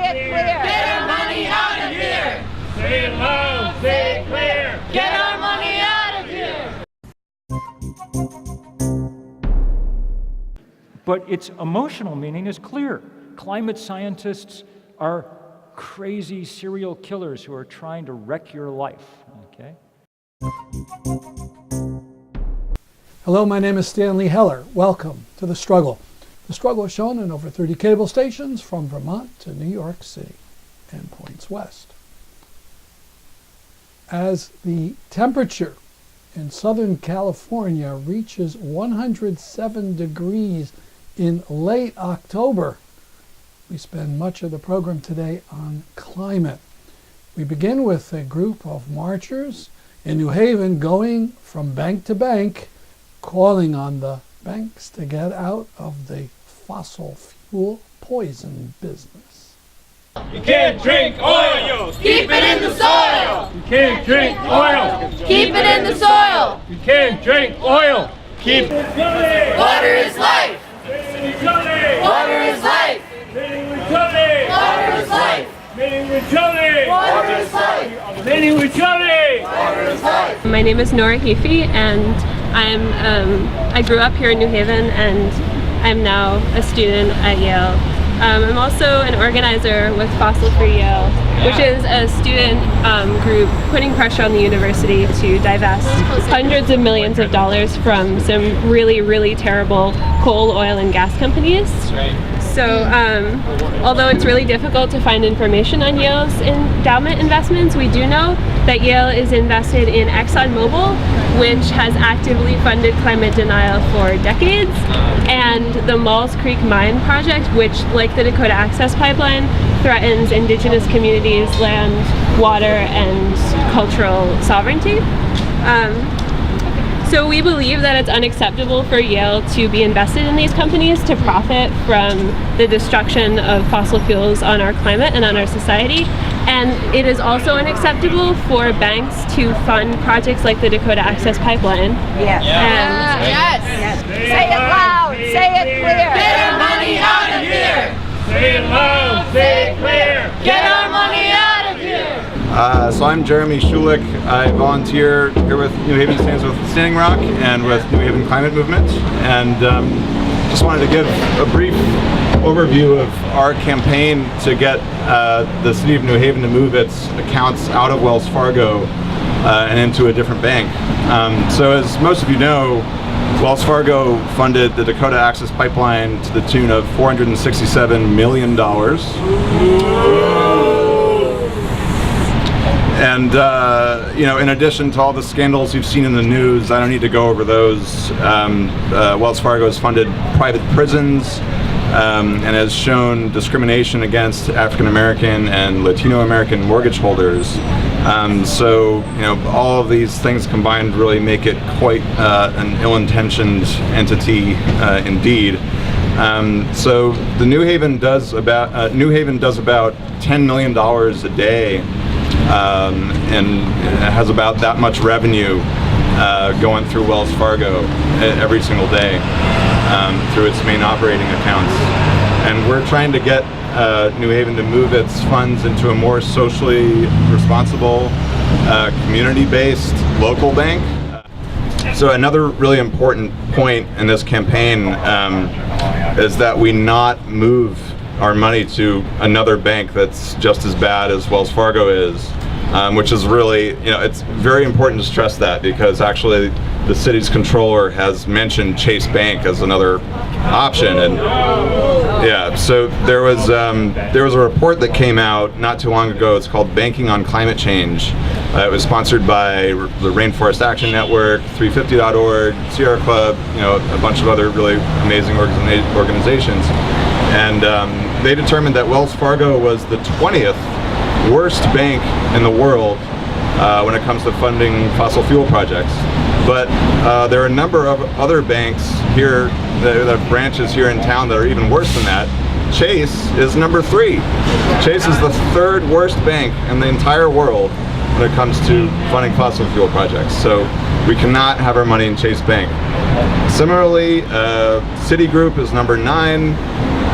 it clear. Get our money out of here. Say it loud, say it clear. Get our money out of here. But its emotional meaning is clear. Climate scientists are crazy serial killers who are trying to wreck your life, okay? Hello, my name is Stanley Heller. Welcome to The Struggle. The Struggle is shown in over 30 cable stations from Vermont to New York City and points west. As the temperature in Southern California reaches 107 degrees in late October, we spend much of the program today on climate. We begin with a group of marchers in New Haven going from bank to bank, calling on the banks to get out of the fossil fuel poison business. You can't drink oil. Keep it in the soil. You can't drink oil. Keep it in the soil. You can't drink oil. Keep it coming. Water is life. Water is life. Meeting with Tony. Water is life. Meeting with Tony. Water is life. Meeting with Tony. Water is life. My name is Nora Heafy, and I grew up here in New Haven, and I'm now a student at Yale. I'm also an organizer with Fossil Free Yale, which is a student group putting pressure on the university to divest hundreds of millions of dollars from some really, really terrible coal, oil, and gas companies. So although it's really difficult to find information on Yale's endowment investments, we do know that Yale is invested in ExxonMobil, which has actively funded climate denial for decades, and the Mauls Creek Mine project, which, like the Dakota Access Pipeline, threatens indigenous communities' land, water, and cultural sovereignty. So we believe that it's unacceptable for Yale to be invested in these companies to profit from the destruction of fossil fuels on our climate and on our society. And it is also unacceptable for banks to fund projects like the Dakota Access Pipeline. Yes. Yes. Say it loud. Say it clear. Get our money out of here. Say it loud, say it clear. Get our money out of here. So I'm Jeremy Schulich. I volunteer here with New Haven Stands with Standing Rock and with New Haven Climate Movement, and just wanted to give a brief overview of our campaign to get the city of New Haven to move its accounts out of Wells Fargo and into a different bank. So as most of you know, Wells Fargo funded the Dakota Access Pipeline to the tune of $467 million. And you know, in addition to all the scandals you've seen in the news, I don't need to go over those. Wells Fargo has funded private prisons and has shown discrimination against African American and Latino American mortgage holders. So you know, all of these things combined really make it quite an ill-intentioned entity indeed. So the New Haven does about $10 million a day. And it has about that much revenue going through Wells Fargo every single day through its main operating accounts. And we're trying to get New Haven to move its funds into a more socially responsible, community-based local bank. So another really important point in this campaign is that we not move our money to another bank that's just as bad as Wells Fargo is, which is really, you know, it's very important to stress that, because actually the city's controller has mentioned Chase Bank as another option. And yeah, so there was a report that came out not too long ago. It's called Banking on Climate Change. It was sponsored by the Rainforest Action Network, 350.org, Sierra Club, you know, a bunch of other really amazing organizations. And they determined that Wells Fargo was the 20th worst bank in the world when it comes to funding fossil fuel projects. But there are a number of other banks here that have branches here in town that are even worse than that. Chase is number 3. Chase is the 3rd worst bank in the entire world when it comes to funding fossil fuel projects. So we cannot have our money in Chase Bank. Similarly, Citigroup is number 9.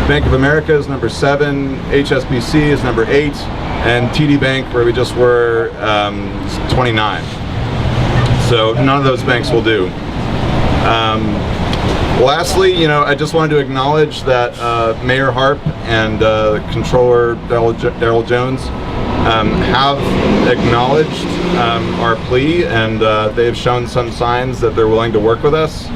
Bank of America is number 7, HSBC is number 8, and TD Bank, where we just were, is 29. So none of those banks will do. Lastly, I just wanted to acknowledge that Mayor Harp and Controller Daryl Jones have acknowledged our plea, and they've shown some signs that they're willing to work with us.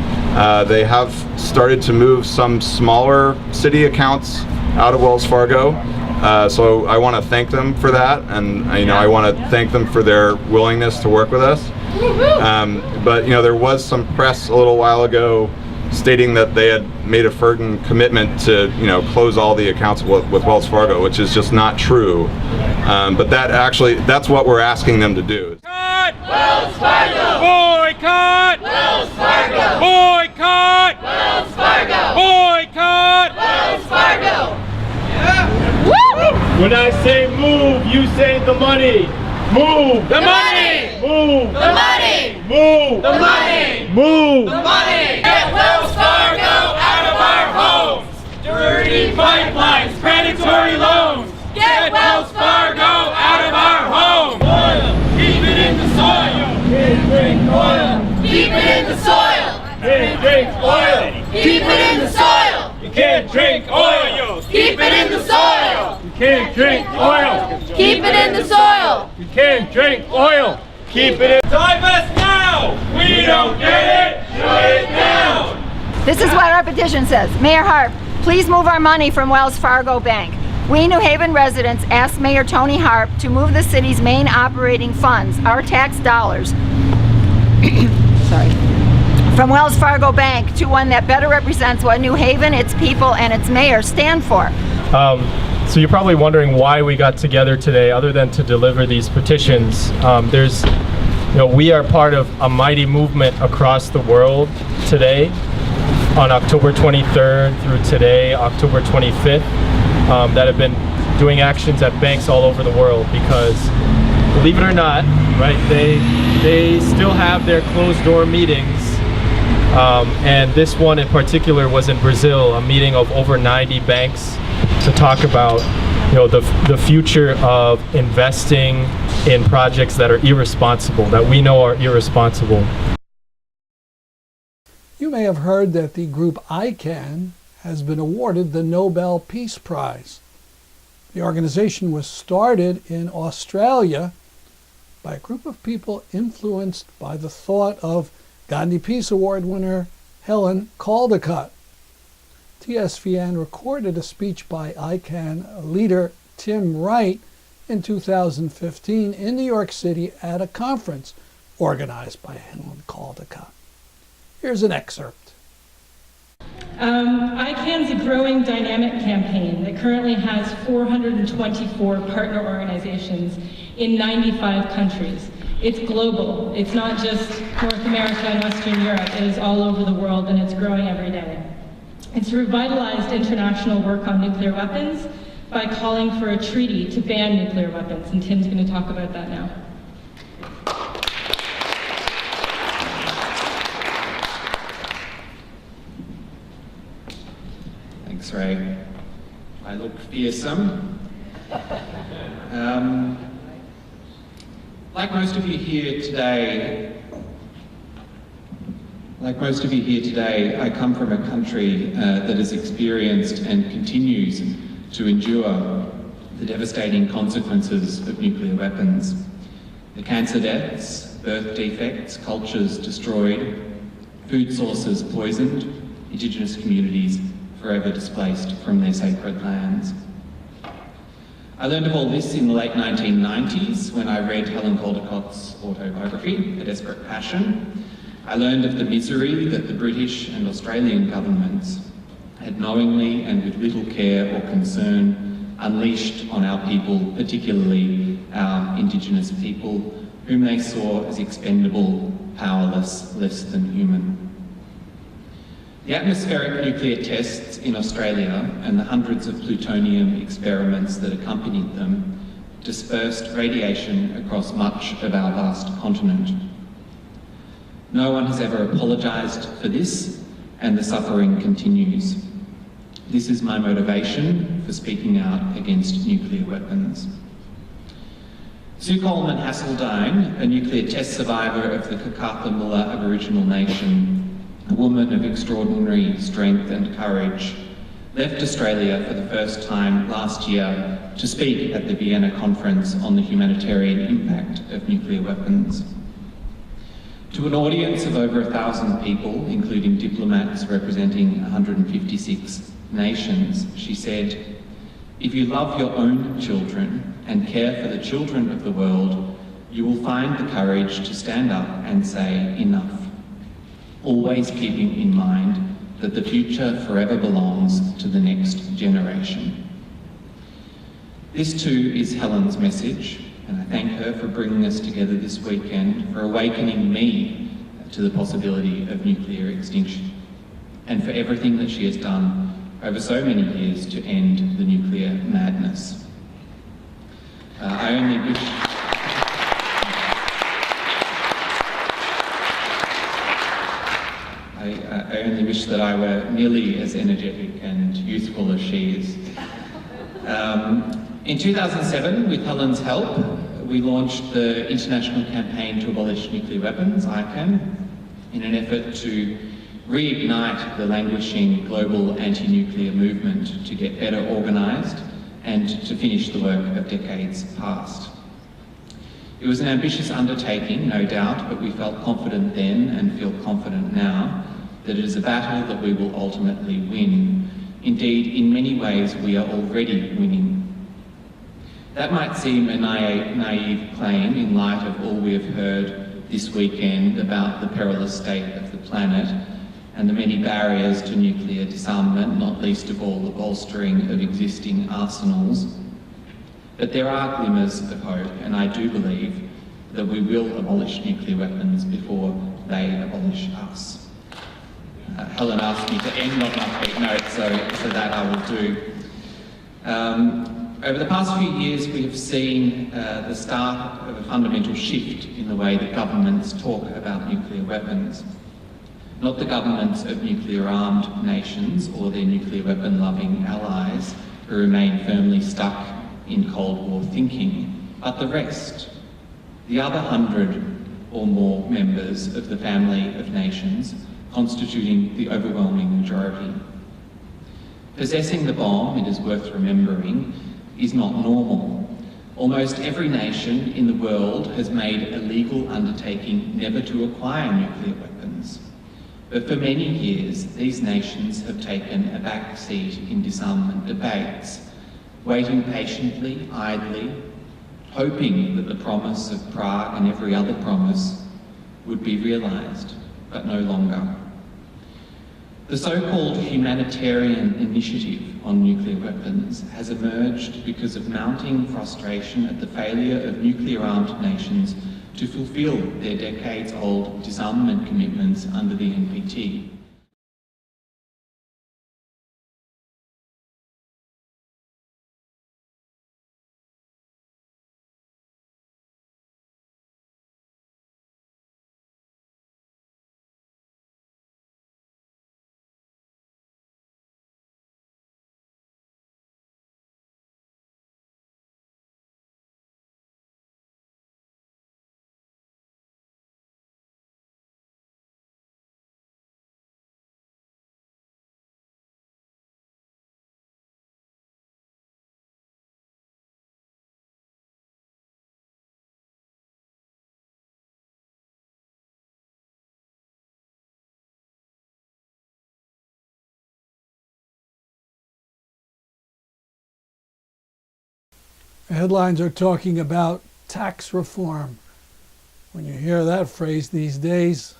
They have started to move some smaller city accounts out of Wells Fargo. So I want to thank them for that, and I want to thank them for their willingness to work with us. But there was some press a little while ago stating that they had made a firm commitment to close all the accounts with Wells Fargo, which is just not true. But that's what we're asking them to do. Boycott! Wells Fargo! Boycott! Wells Fargo! Boycott! Wells Fargo! Boycott! Wells Fargo! When I say move, you say the money. Move the money. Move the money. Move the money. Move the money. Get Wells Fargo out of our homes. Dirty pipelines, predatory loans. Get Wells Fargo out of our homes. Oil, keep it in the soil. Can't drink oil. Keep it in the soil. Can't drink oil. Keep it in the soil. You can't drink oil. Keep it in the soil. You can't drink oil. Keep it in the soil. You can't drink oil. Keep it in. Divest now. We don't get it. Shut it down. This is what our petition says. Mayor Harp, please move our money from Wells Fargo Bank. We New Haven residents ask Mayor Tony Harp to move the city's main operating funds, our tax dollars, from Wells Fargo Bank to one that better represents what New Haven, its people, and its mayor stand for. So you're probably wondering why we got together today, other than to deliver these petitions. We are part of a mighty movement across the world today, on October 23rd through today, October 25th, that have been doing actions at banks all over the world because, believe it or not, right, they still have their closed-door meetings. And this one in particular was in Brazil, a meeting of over 90 banks to talk about the future of investing in projects that are irresponsible, that we know are irresponsible. You may have heard that the group ICAN has been awarded the Nobel Peace Prize. The organization was started in Australia by a group of people influenced by the thought of Gandhi Peace Award winner Helen Caldicott. TSVN recorded a speech by ICAN leader Tim Wright in 2015 in New York City at a conference organized by Helen Caldicott. Here's an excerpt. ICAN's a growing dynamic campaign that currently has 424 partner organizations in 95 countries. It's global. It's not just North America and Western Europe. It is all over the world, and it's growing every day. It's revitalized international work on nuclear weapons by calling for a treaty to ban nuclear weapons, and Tim's going to talk about that now. Thanks, Ray. I look fearsome. Like most of you here today, I come from a country that has experienced and continues to endure the devastating consequences of nuclear weapons. The cancer deaths, birth defects, cultures destroyed, food sources poisoned, Indigenous communities forever displaced from their sacred lands. I learned of all this in the late 1990s when I read Helen Caldicott's autobiography, A Desperate Passion. I learned of the misery that the British and Australian governments had knowingly and with little care or concern unleashed on our people, particularly our Indigenous people, whom they saw as expendable, powerless, less than human. The atmospheric nuclear tests in Australia and the hundreds of plutonium experiments that accompanied them dispersed radiation across much of our vast continent. No one has ever apologised for this, and the suffering continues. This is my motivation for speaking out against nuclear weapons. Sue Coleman Hasseldine, a nuclear test survivor of the Kakatha-Mulla Aboriginal Nation, a woman of extraordinary strength and courage, left Australia for the first time last year to speak at the Vienna Conference on the humanitarian impact of nuclear weapons. To an audience of over 1,000 people, including diplomats representing 156 nations, she said, "If you love your own children and care for the children of the world, you will find the courage to stand up and say enough, always keeping in mind that the future forever belongs to the next generation." This too is Helen's message, and I thank her for bringing us together this weekend, for awakening me to the possibility of nuclear extinction, and for everything that she has done over so many years to end the nuclear madness. I only wish that I were nearly as energetic and youthful as she is. In 2007, with Helen's help, we launched the International Campaign to Abolish Nuclear Weapons, ICAN, in an effort to reignite the languishing global anti-nuclear movement, to get better organised and to finish the work of decades past. It was an ambitious undertaking, no doubt, but we felt confident then and feel confident now that it is a battle that we will ultimately win. Indeed, in many ways, we are already winning. That might seem a naive claim in light of all we have heard this weekend about the perilous state of the planet and the many barriers to nuclear disarmament, not least of all the bolstering of existing arsenals. But there are glimmers of hope, and I do believe that we will abolish nuclear weapons before they abolish us. Helen asked me to end on an upbeat note, so that I will do. Over the past few years, we have seen the start of a fundamental shift in the way that governments talk about nuclear weapons. Not the governments of nuclear-armed nations or their nuclear weapon-loving allies who remain firmly stuck in Cold War thinking, but the rest, the other 100 or more members of the family of nations constituting the overwhelming majority. Possessing the bomb, it is worth remembering, is not normal. Almost every nation in the world has made a legal undertaking never to acquire nuclear weapons. But for many years, these nations have taken a back seat in disarmament debates, waiting patiently, idly, hoping that the promise of Prague and every other promise would be realised, but no longer. The so-called humanitarian initiative on nuclear weapons has emerged because of mounting frustration at the failure of nuclear-armed nations to fulfil their decades-old disarmament commitments under the NPT. Headlines are talking about tax reform. When you hear that phrase these days,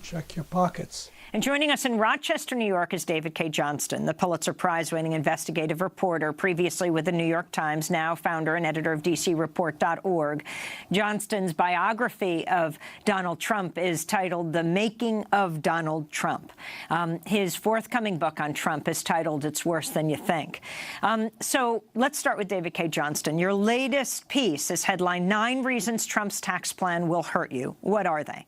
check your pockets. And joining us in Rochester, New York, is David K. Johnston, the Pulitzer Prize-winning investigative reporter, previously with the New York Times, now founder and editor of DCReport.org. Johnston's biography of Donald Trump is titled The Making of Donald Trump. His forthcoming book on Trump is titled It's Worse Than You Think. So let's start with David K. Johnston. Your latest piece is headlined 9 Reasons Trump's Tax Plan Will Hurt You. What are they?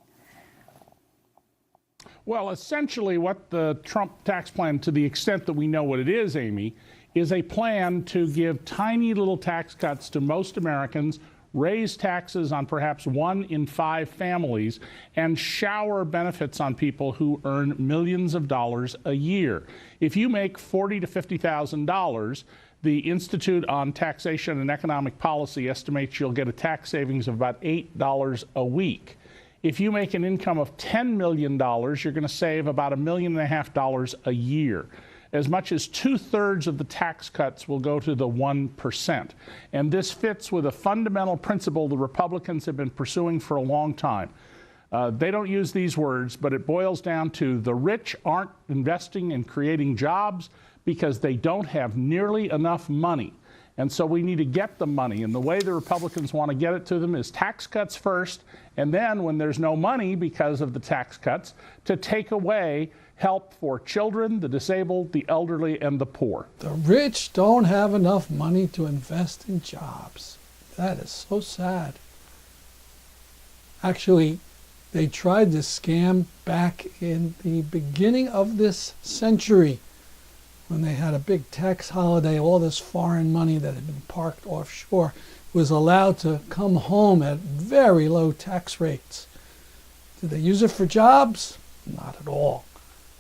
Well, essentially what the Trump tax plan, to the extent that we know what it is, Amy, is a plan to give tiny little tax cuts to most Americans, raise taxes on perhaps 1 in 5 families, and shower benefits on people who earn millions of dollars a year. If you make $40,000 to $50,000, the Institute on Taxation and Economic Policy estimates you'll get a tax savings of about $8 a week. If you make an income of $10 million, you're going to save about $1.5 million a year. As much as 2/3 of the tax cuts will go to the 1%. And this fits with a fundamental principle the Republicans have been pursuing for a long time. They don't use these words, but it boils down to the rich aren't investing in creating jobs because they don't have nearly enough money. And so we need to get the money. And the way the Republicans want to get it to them is tax cuts first, and then when there's no money because of the tax cuts, to take away help for children, the disabled, the elderly, and the poor. The rich don't have enough money to invest in jobs. That is so sad. Actually, they tried this scam back in the beginning of this century when they had a big tax holiday. All this foreign money that had been parked offshore was allowed to come home at very low tax rates. Did they use it for jobs? Not at all.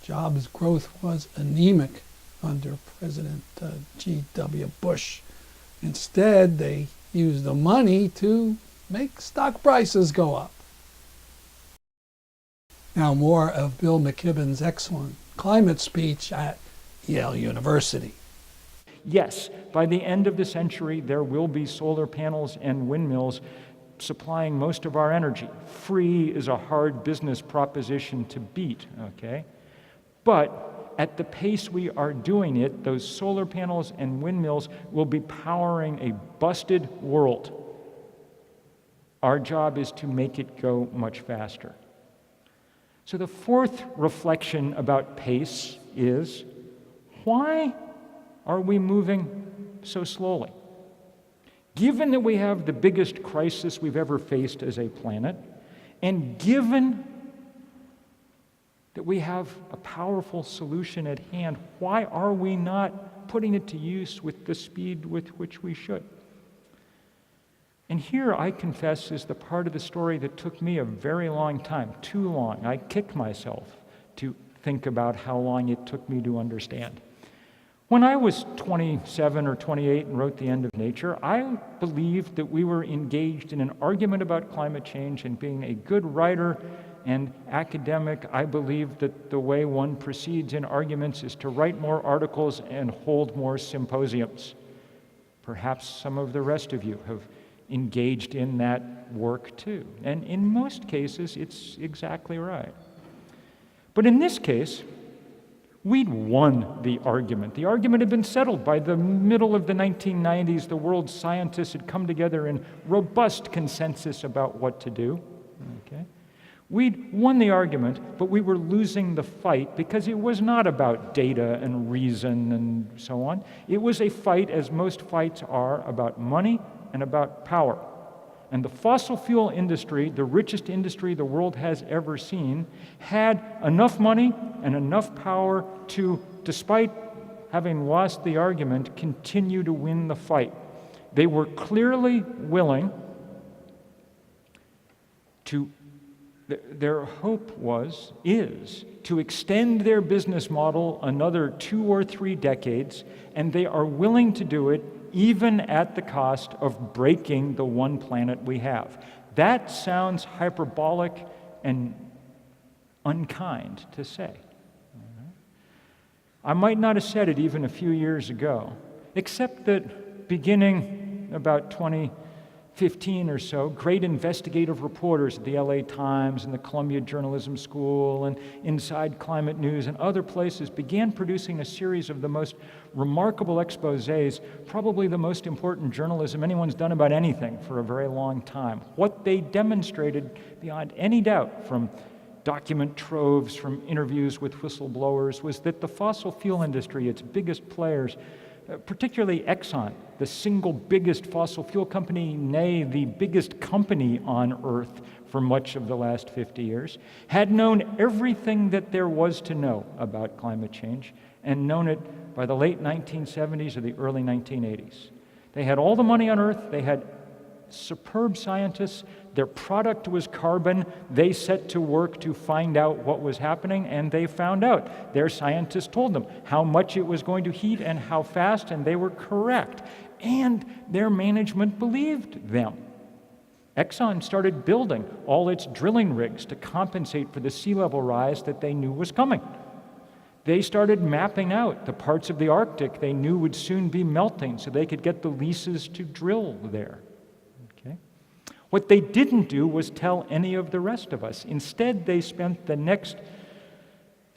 Jobs growth was anemic under President G.W. Bush. Instead, they used the money to make stock prices go up. Now more of Bill McKibben's excellent climate speech at Yale University. Yes, by the end of the century, there will be solar panels and windmills supplying most of our energy. Free is a hard business proposition to beat, okay? But at the pace we are doing it, those solar panels and windmills will be powering a busted world. Our job is to make it go much faster. So the fourth reflection about pace is, why are we moving so slowly? Given that we have the biggest crisis we've ever faced as a planet, and given that we have a powerful solution at hand, why are we not putting it to use with the speed with which we should? And here, I confess, is the part of the story that took me a very long time, too long. I kicked myself to think about how long it took me to understand. When I was 27 or 28 and wrote The End of Nature, I believed that we were engaged in an argument about climate change, and being a good writer and academic, I believe that the way one proceeds in arguments is to write more articles and hold more symposiums. Perhaps some of the rest of you have engaged in that work too. And in most cases, it's exactly right. But in this case, we'd won the argument. The argument had been settled. By the middle of the 1990s, the world's scientists had come together in robust consensus about what to do. Okay? We'd won the argument, but we were losing the fight because it was not about data and reason and so on. It was a fight, as most fights are, about money and about power. And the fossil fuel industry, the richest industry the world has ever seen, had enough money and enough power to, despite having lost the argument, continue to win the fight. They were clearly willing to, their hope is to extend their business model another 2 or 3 decades, and they are willing to do it even at the cost of breaking the one planet we have. That sounds hyperbolic and unkind to say. I might not have said it even a few years ago, except that beginning about 2015 or so, great investigative reporters at the LA Times and the Columbia Journalism School and Inside Climate News and other places began producing a series of the most remarkable exposés, probably the most important journalism anyone's done about anything for a very long time. What they demonstrated beyond any doubt from document troves, from interviews with whistleblowers, was that the fossil fuel industry, its biggest players, particularly Exxon, the single biggest fossil fuel company, nay, the biggest company on Earth for much of the last 50 years, had known everything that there was to know about climate change and known it by the late 1970s or the early 1980s. They had all the money on Earth, they had superb scientists, their product was carbon, they set to work to find out what was happening, and they found out. Their scientists told them how much it was going to heat and how fast, and they were correct. And their management believed them. Exxon started building all its drilling rigs to compensate for the sea level rise that they knew was coming. They started mapping out the parts of the Arctic they knew would soon be melting so they could get the leases to drill there. Okay? What they didn't do was tell any of the rest of us. Instead, they spent the next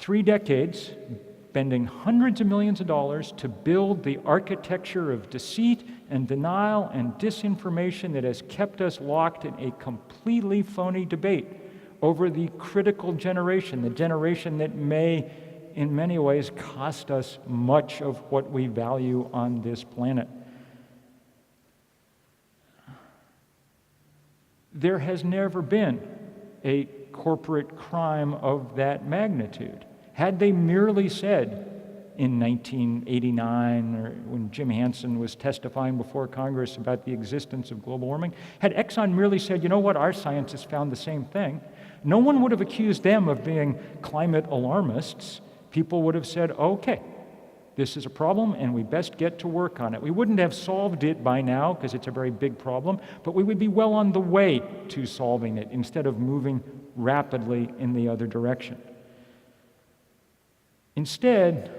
3 decades spending hundreds of millions of dollars to build the architecture of deceit and denial and disinformation that has kept us locked in a completely phony debate over the critical generation, the generation that may, in many ways, cost us much of what we value on this planet. There has never been a corporate crime of that magnitude. Had they merely said in 1989, or when Jim Hansen was testifying before Congress about the existence of global warming, had Exxon merely said, you know what, our scientists found the same thing, no one would have accused them of being climate alarmists. People would have said, okay, this is a problem and we best get to work on it. We wouldn't have solved it by now because it's a very big problem, but we would be well on the way to solving it instead of moving rapidly in the other direction. Instead,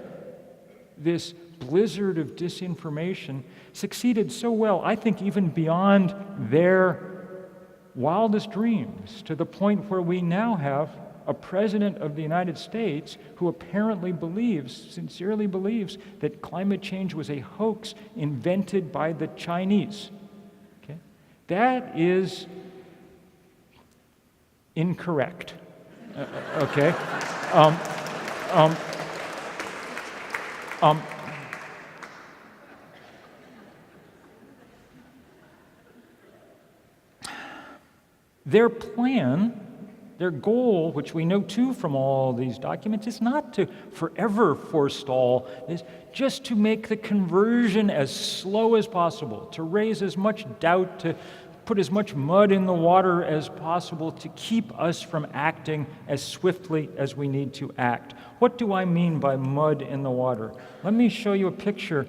this blizzard of disinformation succeeded so well, I think even beyond their wildest dreams, to the point where we now have a president of the United States who apparently sincerely believes, that climate change was a hoax invented by the Chinese. Okay? That is incorrect. Okay? Their plan, their goal, which we know too from all these documents, is not to forever forestall, is just to make the conversion as slow as possible, to raise as much doubt, to put as much mud in the water as possible, to keep us from acting as swiftly as we need to act. What do I mean by mud in the water? Let me show you a picture.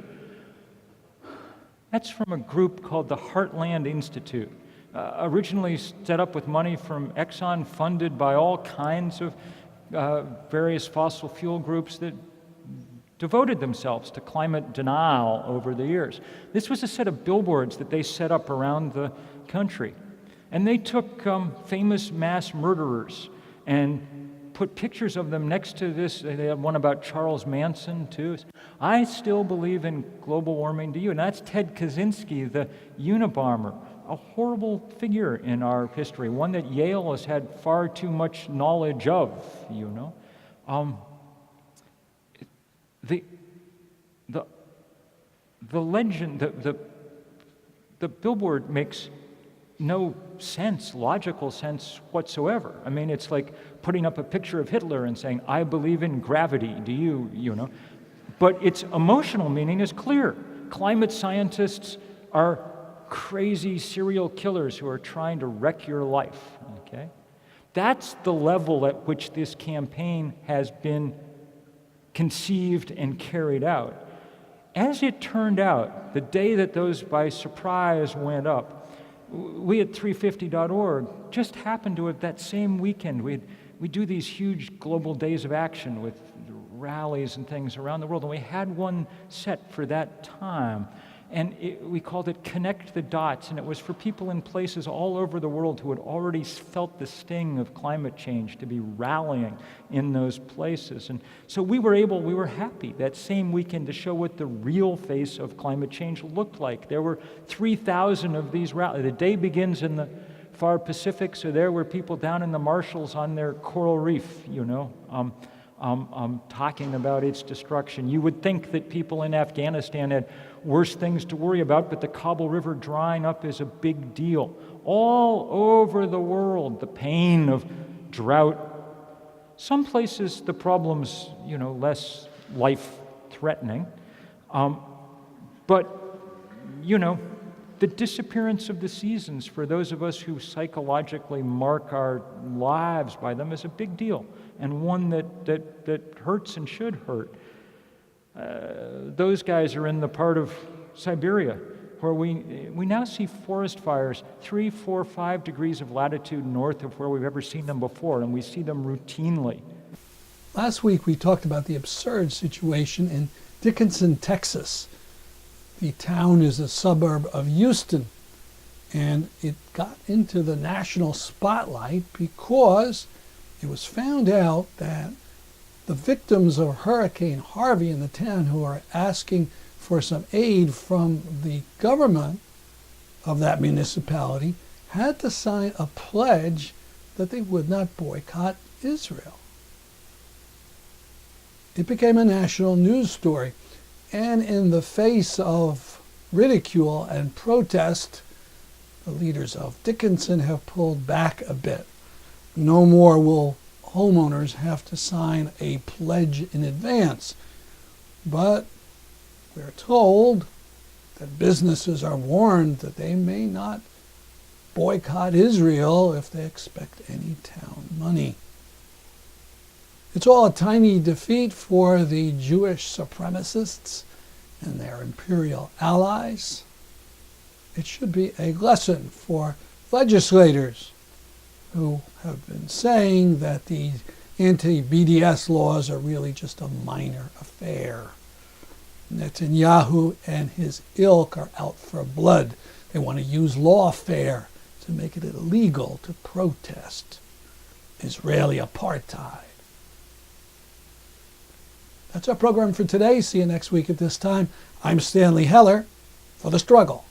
That's from a group called the Heartland Institute. Originally set up with money from Exxon, funded by all kinds of various fossil fuel groups that devoted themselves to climate denial over the years. This was a set of billboards that they set up around the country. And they took famous mass murderers and put pictures of them next to this. They had one about Charles Manson, too. I still believe in global warming, do you? And that's Ted Kaczynski, the Unabomber, a horrible figure in our history, one that Yale has had far too much knowledge of, you know. The legend, the billboard makes no sense, logical sense whatsoever. I mean, it's like putting up a picture of Hitler and saying, I believe in gravity, do you, you know? But its emotional meaning is clear. Climate scientists are crazy serial killers who are trying to wreck your life, okay? That's the level at which this campaign has been conceived and carried out. As it turned out, the day that those by surprise went up, we at 350.org just happened to have that same weekend, we do these huge global days of action with rallies and things around the world, and we had one set for that time. And we called it Connect the Dots, and it was for people in places all over the world who had already felt the sting of climate change to be rallying in those places. And so we were happy that same weekend to show what the real face of climate change looked like. There were 3,000 of these rallies. The day begins in the far Pacific, so there were people down in the Marshalls on their coral reef, you know. talking about its destruction. You would think that people in Afghanistan had worse things to worry about, but the Kabul River drying up is a big deal. All over the world, the pain of drought. Some places the problem's, less life-threatening. But, the disappearance of the seasons for those of us who psychologically mark our lives by them is a big deal, and one that hurts and should hurt. Those guys are in the part of Siberia where we now see forest fires 3, 4, 5 degrees of latitude north of where we've ever seen them before, and we see them routinely. Last week we talked about the absurd situation in Dickinson, Texas. The town is a suburb of Houston, and it got into the national spotlight because it was found out that the victims of Hurricane Harvey in the town, who are asking for some aid from the government of that municipality, had to sign a pledge that they would not boycott Israel. It became a national news story, and in the face of ridicule and protest, the leaders of Dickinson have pulled back a bit. No more will homeowners have to sign a pledge in advance, but we're told that businesses are warned that they may not boycott Israel if they expect any town money. It's all a tiny defeat for the Jewish supremacists and their imperial allies. It should be a lesson for legislators who have been saying that the anti-BDS laws are really just a minor affair. Netanyahu and his ilk are out for blood. They want to use lawfare to make it illegal to protest Israeli apartheid. That's our program for today. See you next week at this time. I'm Stanley Heller for The Struggle.